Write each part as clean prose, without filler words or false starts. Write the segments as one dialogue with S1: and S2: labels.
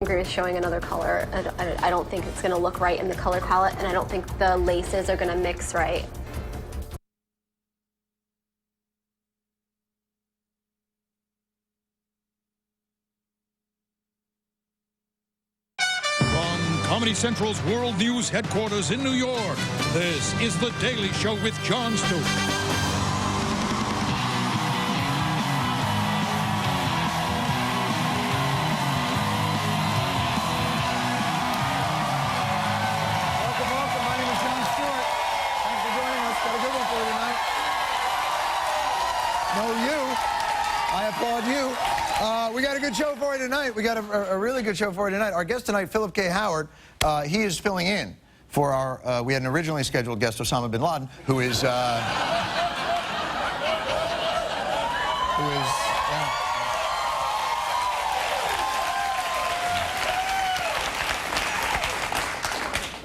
S1: Agree with showing another color. I don't think it's going to look right in the color palette, and I don't think the laces are going to mix right.
S2: From Comedy Central's World News headquarters in New York, this is The Daily Show with Jon Stewart.
S3: I applaud you. We got a good show for you tonight. We got a really good show for you tonight. Our guest tonight, Philip K. Howard, he is filling in for our, we had an originally scheduled guest, Osama bin Laden, who is, at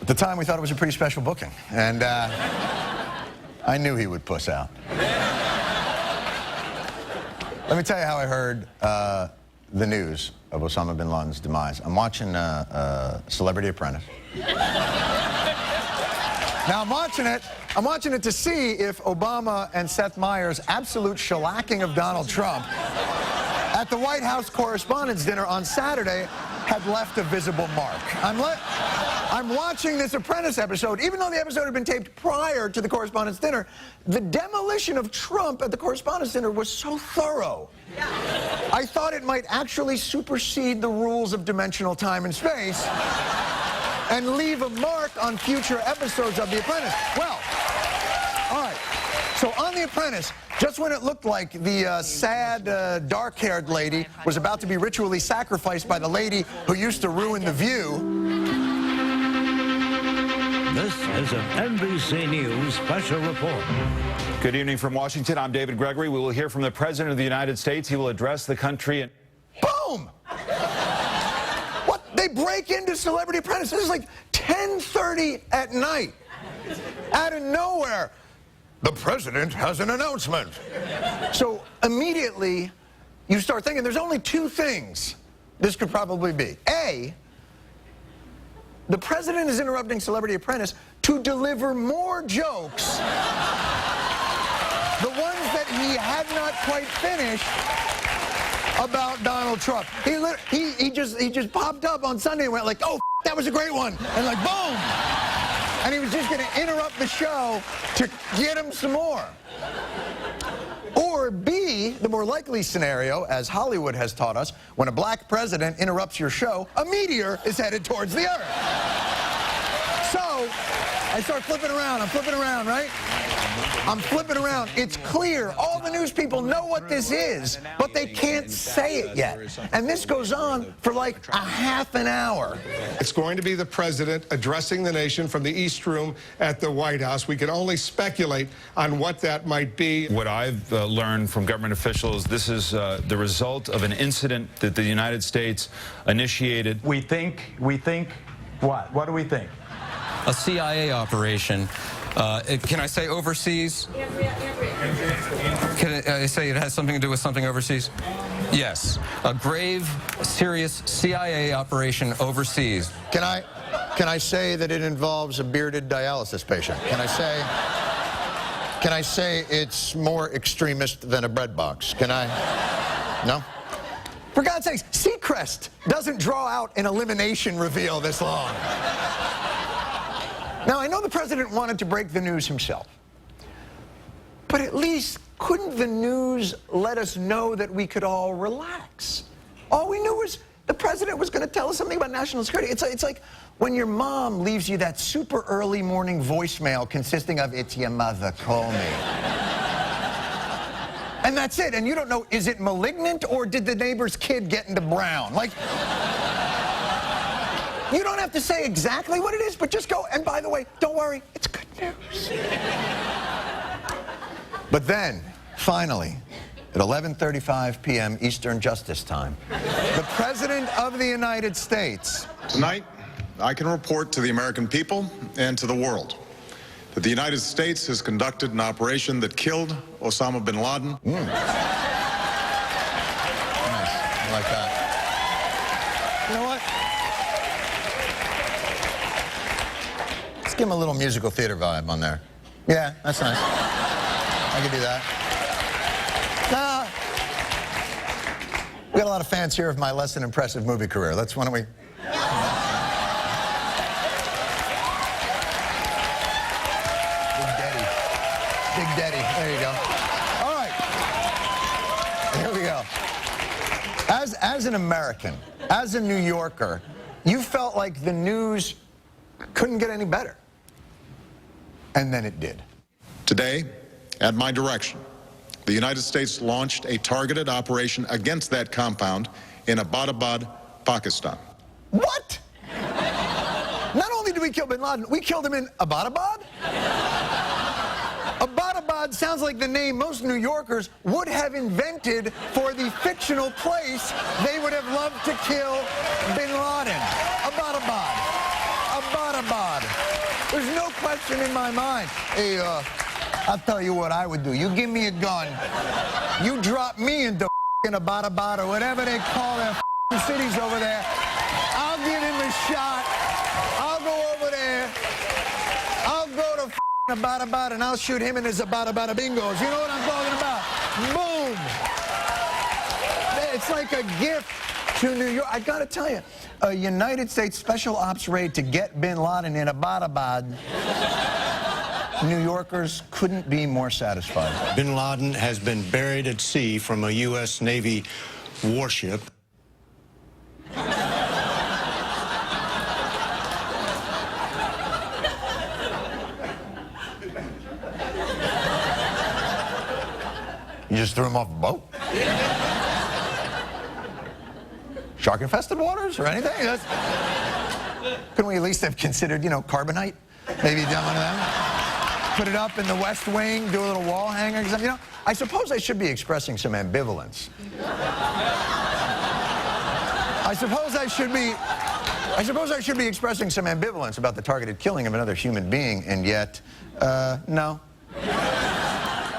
S3: the time we thought it was a pretty special booking, and I knew he would puss out. Let me tell you how I heard the news of Osama bin Laden's demise. I'm watching Celebrity Apprentice. Now I'm watching it to see if Obama and Seth Meyers' absolute shellacking of Donald Trump at the White House Correspondents' Dinner on Saturday had left a visible mark. I'm watching this Apprentice episode, even though the episode had been taped prior to the Correspondents' Dinner. The demolition of Trump at the Correspondents' Dinner was so thorough. I thought it might actually supersede the rules of dimensional time and space and leave a mark on future episodes of The Apprentice. Well, all right. So on The Apprentice, just when it looked like the sad, dark-haired lady was about to be ritually sacrificed by the lady who used to ruin The View.
S4: This is an NBC News special report.
S5: Good evening from Washington. I'm David Gregory. We will hear from the President of the United States. He will address the country and...
S3: Boom! What? They break into Celebrity Apprentice. This is like 10:30 at night. Out of nowhere, the president has an announcement. So immediately, you start thinking there's only two things this could probably be. A, the president is interrupting Celebrity Apprentice to deliver more jokes, the ones that he had not quite finished about Donald Trump. He just popped up on Sunday and went like, oh, that was a great one, and like, boom! And he was just going to interrupt the show to get him some more. Or B, the more likely scenario, as Hollywood has taught us, when a black president interrupts your show, a meteor is headed towards the earth. So, I start flipping around. I'm flipping around, right? I'm flipping around. It's clear. All the news people know what this is, but they can't say it yet. And this goes on for like a half an hour.
S6: It's going to be the president addressing the nation from the East Room at the White House. We can only speculate on what that might be.
S5: What I've learned from government officials, this is the result of an incident that the United States initiated.
S7: We think what? What do we think?
S8: A CIA operation. Can I say overseas? Can I say it has something to do with something overseas? Yes. A grave, serious CIA operation overseas.
S3: Can I say that it involves a bearded dialysis patient? Can I say it's more extremist than a bread box? Can I? No? For God's sakes, Seacrest doesn't draw out an elimination reveal this long. Now, I know the president wanted to break the news himself, but at least couldn't the news let us know that we could all relax? All we knew was the president was going to tell us something about national security. It's like when your mom leaves you that super early morning voicemail consisting of, "It's your mother, call me." And that's it, and you don't know, is it malignant or did the neighbor's kid get into Brown? Like... You don't have to say exactly what it is, but just go. And by the way, don't worry, it's good news. But then, finally, at 11:35 p.m. Eastern Justice Time, the President of the United States...
S9: Tonight, I can report to the American people and to the world that the United States has conducted an operation that killed Osama bin Laden.
S3: Nice. I like that. You know what? Let's give him a little musical theater vibe on there. Yeah, that's nice. I could do that. We got a lot of fans here of my less than impressive movie career. Why don't we? Big Daddy. There you go. All right. Here we go. As an American, as a New Yorker, you felt like the news couldn't get any better. And then it did.
S9: Today, at my direction, the United States launched a targeted operation against that compound in Abbottabad, Pakistan.
S3: What? Not only did we kill bin Laden, we killed him in Abbottabad? Abbottabad sounds like the name most New Yorkers would have invented for the fictional place they would have loved to kill bin Laden. Abbottabad. Abbottabad. There's no question in my mind. Hey, I'll tell you what I would do. You give me a gun. You drop me into Abbottabad or whatever they call their cities over there. I'll give him a shot. I'll go over there. I'll go to Abbottabad and I'll shoot him in his Abbottabad bingos. You know what I'm talking about? Boom! It's like a gift to New York. I gotta tell you, a United States Special Ops raid to get bin Laden in Abbottabad. New Yorkers couldn't be more satisfied.
S10: Bin Laden has been buried at sea from a U.S. Navy warship.
S3: You just threw him off a boat? Shark-infested waters or anything? Couldn't we at least have considered, carbonite? Maybe done one of them? Put it up in the West Wing, do a little wall hanger or something. I suppose I should be expressing some ambivalence. I suppose I should be expressing some ambivalence about the targeted killing of another human being, and yet, no.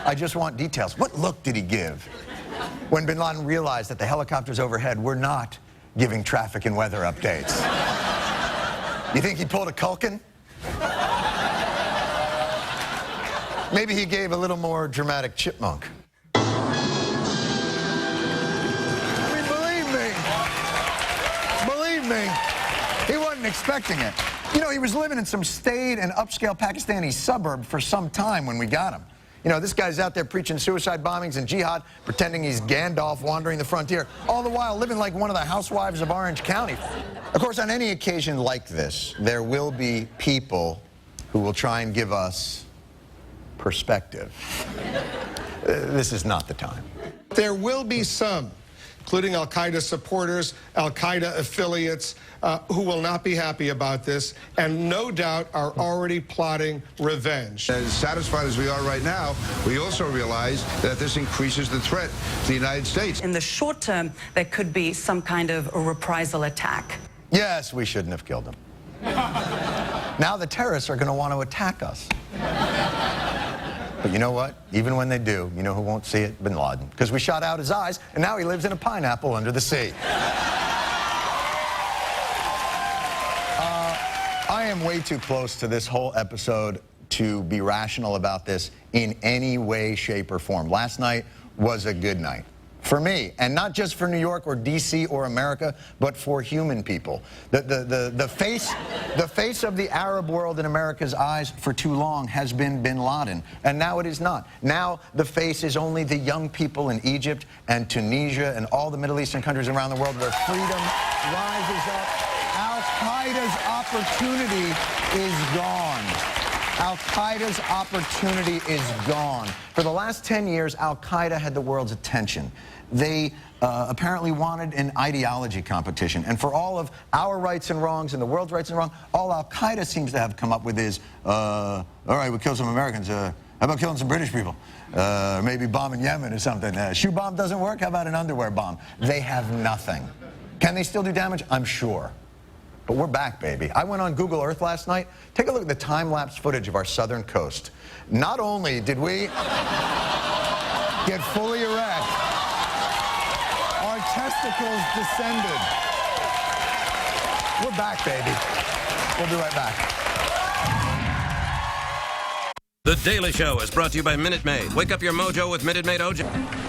S3: I just want details. What look did he give when bin Laden realized that the helicopters overhead were not giving traffic and weather updates? You think he pulled a Culkin? Maybe he gave a little more dramatic chipmunk. I mean, believe me, he wasn't expecting it. He was living in some staid and upscale Pakistani suburb for some time when we got him. This guy's out there preaching suicide bombings and jihad, pretending he's Gandalf wandering the frontier, all the while living like one of the housewives of Orange County. Of course, on any occasion like this, there will be people who will try and give us perspective. This is not the time.
S6: There will be some, including al-Qaeda supporters, al-Qaeda affiliates, who will not be happy about this and no doubt are already plotting revenge.
S11: As satisfied as we are right now, we also realize that this increases the threat to the United States.
S12: In the short term, there could be some kind of a reprisal attack.
S3: Yes, we shouldn't have killed him. Now the terrorists are going to want to attack us. But you know what? Even when they do, you know who won't see it? Bin Laden. Because we shot out his eyes, and now he lives in a pineapple under the sea. I am way too close to this whole episode to be rational about this in any way, shape, or form. Last night was a good night. For me, and not just for New York or D.C. or America, but for human people. The face of the Arab world in America's eyes for too long has been bin Laden, and now it is not. Now the face is only the young people in Egypt and Tunisia and all the Middle Eastern countries around the world where freedom rises up. Al-Qaeda's opportunity is gone. Al-Qaeda's opportunity is gone. For the last 10 years, Al-Qaeda had the world's attention. They apparently wanted an ideology competition. And for all of our rights and wrongs and the world's rights and wrongs, all Al-Qaeda seems to have come up with is, all right, we'll kill some Americans. How about killing some British people? Maybe bombing Yemen or something. Shoe bomb doesn't work? How about an underwear bomb? They have nothing. Can they still do damage? I'm sure. But we're back, baby. I went on Google Earth last night. Take a look at the time-lapse footage of our southern coast. Not only did we get fully erect, our testicles descended. We're back, baby. We'll be right back.
S13: The Daily Show is brought to you by Minute Maid. Wake up your mojo with Minute Maid OJ.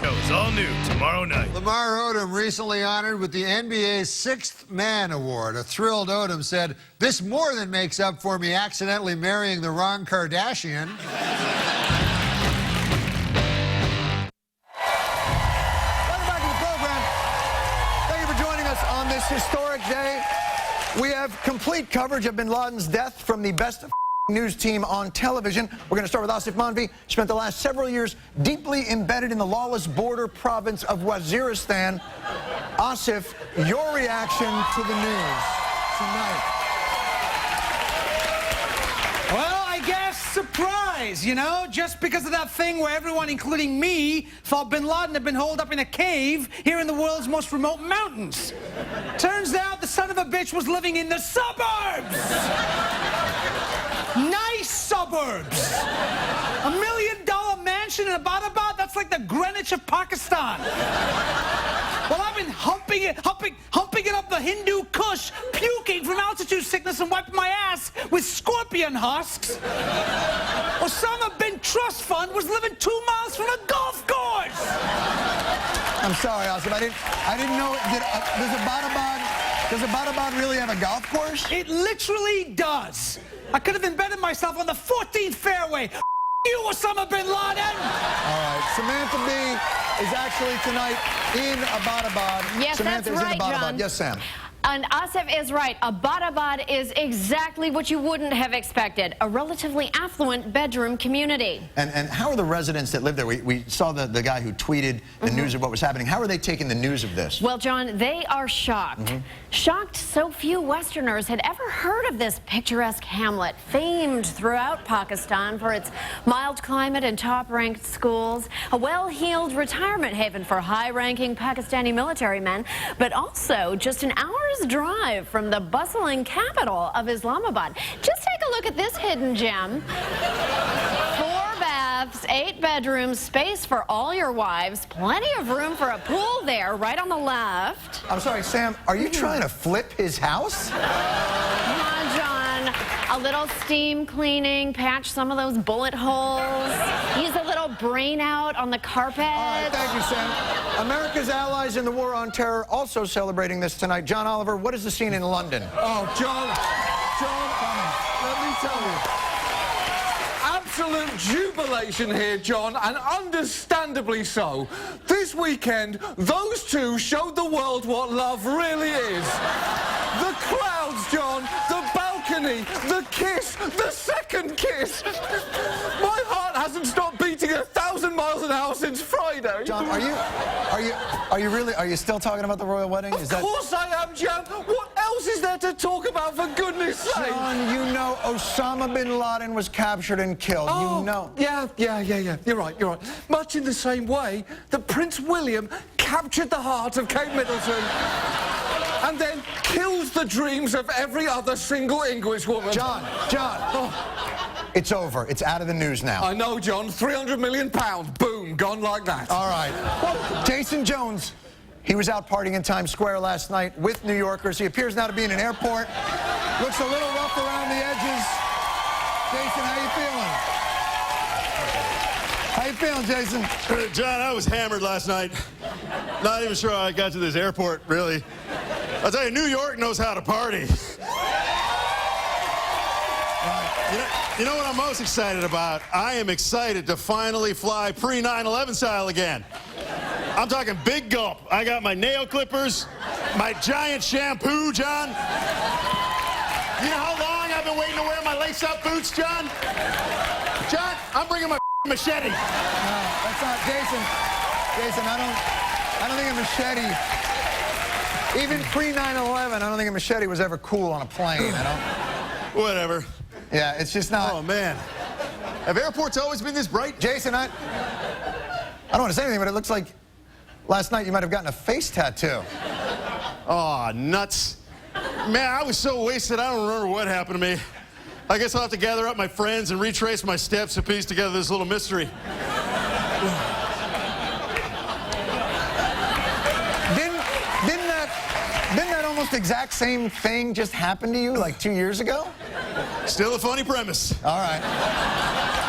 S14: It's all new tomorrow night.
S15: Lamar Odom recently honored with the NBA's Sixth Man Award. A thrilled Odom said, "This more than makes up for me accidentally marrying the wrong Kardashian."
S3: Welcome back to the program. Thank you for joining us on this historic day. We have complete coverage of bin Laden's death from the best news team on television. We're going to start with Asif Manvi. Spent the last several years deeply embedded in the lawless border province of Waziristan. Asif, your reaction to the news tonight?
S16: Well, I guess surprise, you know, just because of that thing where everyone, including me, thought bin Laden had been holed up in a cave here in the world's most remote mountains. Turns out the son of a bitch was living in the suburbs. Nice suburbs. $1 million mansion in Abbottabad, that's like the Greenwich of Pakistan. Well, I've been humping it up the Hindu Kush, puking from altitude sickness and wiping my ass with scorpion husks. Osama bin Trust Fund was living 2 miles from a golf course.
S3: I'm sorry, Asif. I didn't know. Does Abbottabad really have a golf course?
S16: It literally does. I could have embedded myself on the 14th fairway. You, Osama bin Laden!
S3: All right, Samantha B is actually tonight in Abbottabad.
S17: Yes,
S3: Samantha
S17: that's
S3: is
S17: right,
S3: in Abbottabad.
S17: John.
S3: Yes, Sam.
S17: And Asif is right. Abbottabad is exactly what you wouldn't have expected. A relatively affluent bedroom community.
S3: And how are the residents that live there? We saw the guy who tweeted the news of what was happening. How are they taking the news of this?
S17: Well, John, they are shocked. Shocked so few Westerners had ever heard of this picturesque hamlet, famed throughout Pakistan for its mild climate and top-ranked schools, a well-heeled retirement haven for high-ranking Pakistani military men, but also just an hour's drive from the bustling capital of Islamabad. Just take a look at this hidden gem. 4 baths, 8 bedrooms, space for all your wives, plenty of room for a pool there right on the left.
S3: I'm sorry, Sam, are you trying to flip his house?
S17: Come on, John. A little steam cleaning, patch some of those bullet holes, use a little brain out on the carpet.
S3: All right, thank you, Sam. America's allies in the war on terror also celebrating this tonight. John Oliver, what is the scene in London?
S18: Oh, John, let me tell you. Absolute jubilation here, John, and understandably so. This weekend, those two showed the world what love really is. The crowds, John, the balcony, the kiss, the second kiss. My heart hasn't stopped beating 1,000 miles an hour since Friday.
S3: John, are you still talking about the royal wedding?
S18: Of course I am, John. What else is there to talk about, for goodness sake?
S3: John, you know Osama bin Laden was captured and killed.
S18: Oh,
S3: you know.
S18: Yeah. You're right. Much in the same way that Prince William captured the heart of Kate Middleton and then kills the dreams of every other single English woman.
S3: John. It's over. It's out of the news now.
S18: I know, John. £300 million. Boom. Gone like that.
S3: All right. Jason Jones. He was out partying in Times Square last night with New Yorkers. He appears now to be in an airport. Looks a little rough around the edges. Jason, how you feeling? How you feeling, Jason?
S19: John, I was hammered last night. Not even sure how I got to this airport, really. I'll tell you, New York knows how to party. You know what I'm most excited about? I am excited to finally fly pre-9/11 style again. I'm talking big gulp. I got my nail clippers, my giant shampoo, John. You know how long I've been waiting to wear my lace-up boots, John? John, I'm bringing my machete.
S3: No, that's not Jason. Jason, I don't think a machete, even pre-9/11, I don't think a machete was ever cool on a plane,
S19: Whatever.
S3: Yeah, it's just not.
S19: Oh, man. Have airports always been this bright?
S3: Jason, I don't want to say anything, but it looks like last night you might have gotten a face tattoo.
S19: Oh, nuts. Man, I was so wasted, I don't remember what happened to me. I guess I'll have to gather up my friends and retrace my steps to piece together this little mystery.
S3: Didn't that almost exact same thing just happen to you like 2 years ago?
S19: Still a funny premise.
S3: All right.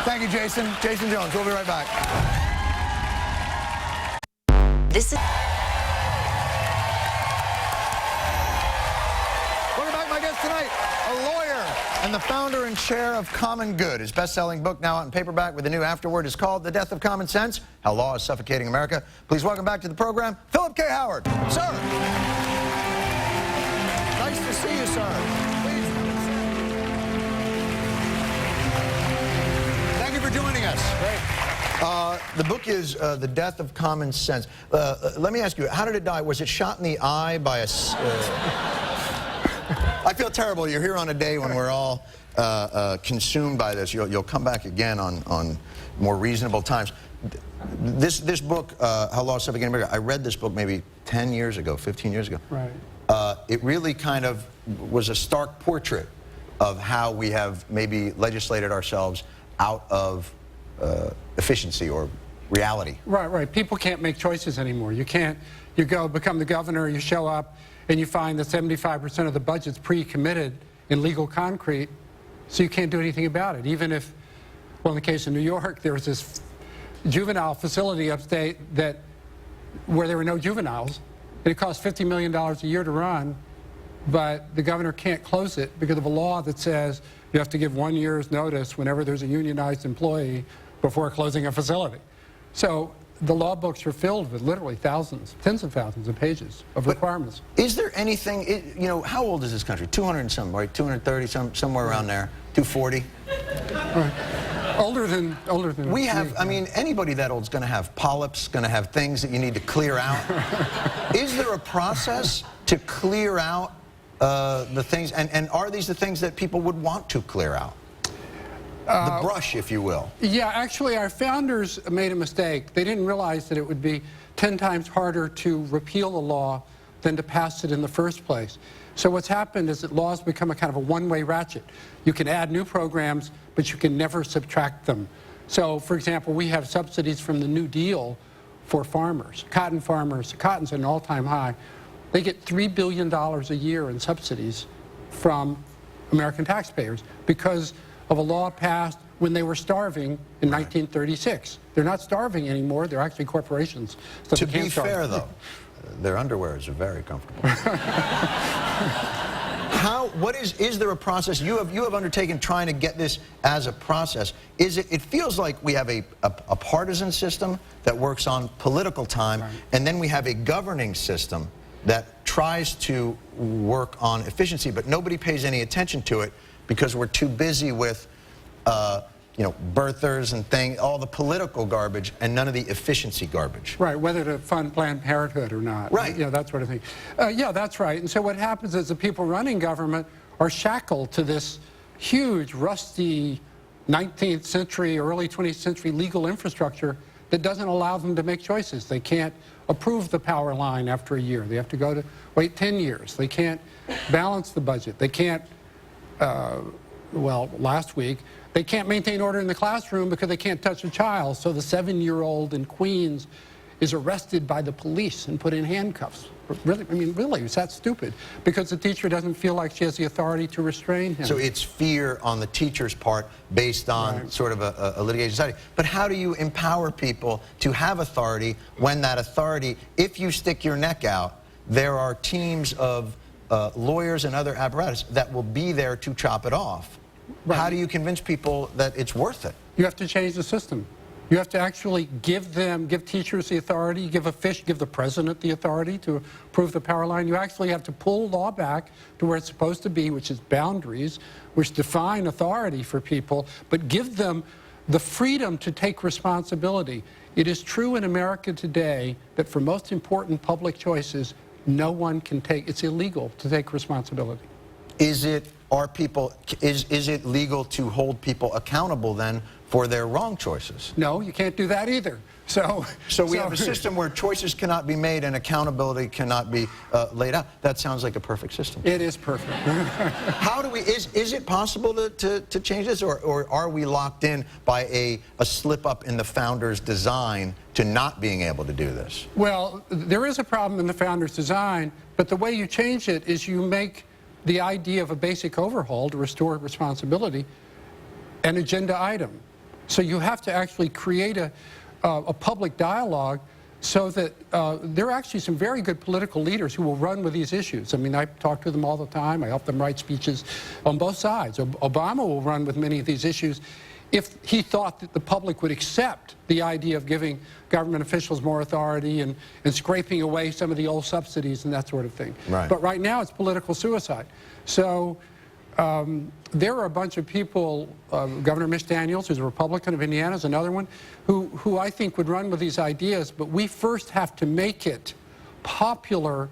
S3: Thank you, Jason. Jason Jones. We'll be right back.
S20: This is...
S3: Welcome back, my guest tonight, a lawyer and the founder and chair of Common Good. His best-selling book, now out in paperback with a new afterword, is called The Death of Common Sense, How Law is Suffocating America. Please welcome back to the program, Philip K. Howard. Sir. Nice to see you, sir. Please. Thank you for joining us. Great. The book is The Death of Common Sense. Let me ask you, how did it die? Was it shot in the eye by a... I feel terrible. You're here on a day when we're all consumed by this. You'll come back again on more reasonable times. This book, How Law is Suffocating America, I read this book maybe 10 years ago, 15 years ago.
S21: Right.
S3: It really kind of was a stark portrait of how we have maybe legislated ourselves out of efficiency or reality.
S21: Right. People can't make choices anymore. You can't, you go become the governor, you show up, and you find that 75% of the budget's pre-committed in legal concrete, so you can't do anything about it. Even if, well, in the case of New York, there was this juvenile facility upstate where there were no juveniles, and it cost $50 million a year to run, but the governor can't close it because of a law that says you have to give 1 year's notice whenever there's a unionized employee before closing a facility. So the law books are filled with literally thousands, tens of thousands of pages of requirements.
S3: Is there anything, you know, how old is this country? 200 and some, right? 230, somewhere around there. 240?
S21: Older than
S3: we have, I mean, anybody that old is going to have polyps, going to have things that you need to clear out. Is there a process to clear out the things, and are these the things that people would want to clear out? The brush, if you will.
S21: Yeah, actually, our founders made a mistake. They didn't realize that it would be 10 times harder to repeal the law than to pass it in the first place. So what's happened is that laws become a kind of a one-way ratchet. You can add new programs, but you can never subtract them. So, for example, we have subsidies from the New Deal for farmers. Cotton farmers, cotton's at an all-time high. They get $3 billion a year in subsidies from American taxpayers because of a law passed when they were starving in 1936. They're not starving anymore, they're actually corporations. So
S3: to be fair, though, their underwears are very comfortable. Is there a process you have undertaken trying to get this as a process? It feels like we have a partisan system that works on political time, and then we have a governing system that tries to work on efficiency, but nobody pays any attention to it because we're too busy with, you know, birthers and things, all the political garbage, and none of the efficiency garbage.
S21: Right, whether to fund Planned Parenthood or not.
S3: Right.
S21: Yeah, that sort of thing. Yeah, that's right. And so what happens is the people running government are shackled to this huge, rusty 19th century, early 20th century legal infrastructure that doesn't allow them to make choices. They can't approve the power line after a year. They have to wait 10 years. They can't balance the budget. They can't well, last week, they can't maintain order in the classroom because they can't touch a child. So the 7-year-old in Queens is arrested by the police and put in handcuffs. Really, I mean, really, it's that stupid because the teacher doesn't feel like she has the authority to restrain him.
S3: So it's fear on the teacher's part based on sort of a litigation society. But how do you empower people to have authority when that authority, if you stick your neck out, there are teams of lawyers and other apparatus that will be there to chop it off? Right. How do you convince people that it's worth it?
S21: You have to change the system. You have to actually give teachers the authority, give the president the authority to approve the power line. You actually have to pull law back to where it's supposed to be, which is boundaries, which define authority for people, but give them the freedom to take responsibility. It is true in America today that for most important public choices, no one can it's illegal to take responsibility.
S3: Is it legal to hold people accountable then for their wrong choices?
S21: No, you can't do that either. So
S3: we have a system where choices cannot be made and accountability cannot be laid out. That sounds like a perfect system.
S21: It is perfect.
S3: How do we, is it possible to change this, or are we locked in by a slip up in the founder's design to not being able to do this?
S21: Well, there is a problem in the founder's design, but the way you change it is you make the idea of a basic overhaul to restore responsibility an agenda item. So you have to actually create a public dialogue so that there are actually some very good political leaders who will run with these issues. I mean, I talk to them all the time. I help them write speeches on both sides. Obama will run with many of these issues if he thought that the public would accept the idea of giving government officials more authority and scraping away some of the old subsidies and that sort of thing.
S3: Right.
S21: But right now it's political suicide. So there are a bunch of people, Governor Mitch Daniels, who's a Republican of Indiana, is another one, who I think would run with these ideas, but we first have to make it popular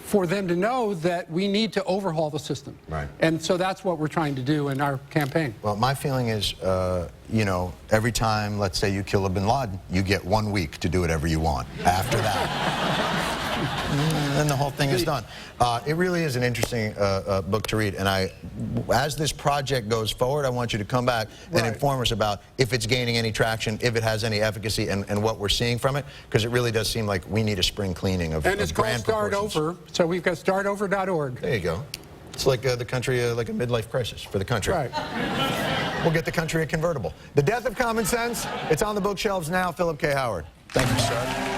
S21: for them to know that we need to overhaul the system.
S3: Right.
S21: And so that's what we're trying to do in our campaign.
S3: Well, my feeling is, you know, every time, let's say you kill a bin Laden, you get 1 week to do whatever you want. After that, then the whole thing is done. It really is an interesting book to read, and as this project goes forward, I want you to come back and inform us about if it's gaining any traction, if it has any efficacy, and what we're seeing from it, because it really does seem like we need a spring cleaning of
S21: And it's called
S3: grand
S21: Start
S3: proportions.
S21: Over, so we've got startover.org.
S3: There you go. It's like the country, like a midlife crisis for the country.
S21: Right.
S3: We'll get the country a convertible. The Death of Common Sense, it's on the bookshelves now. Philip K. Howard. Thank you, sir.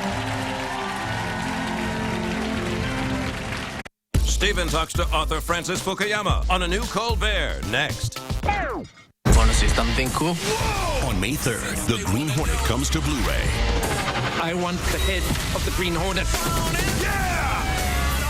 S13: Stephen talks to author Francis Fukuyama on a new Colbert next.
S20: Want to see something cool?
S22: On May 3rd, The Green Hornet comes to Blu-ray.
S20: I want the head of the Green Hornet.
S22: Yeah!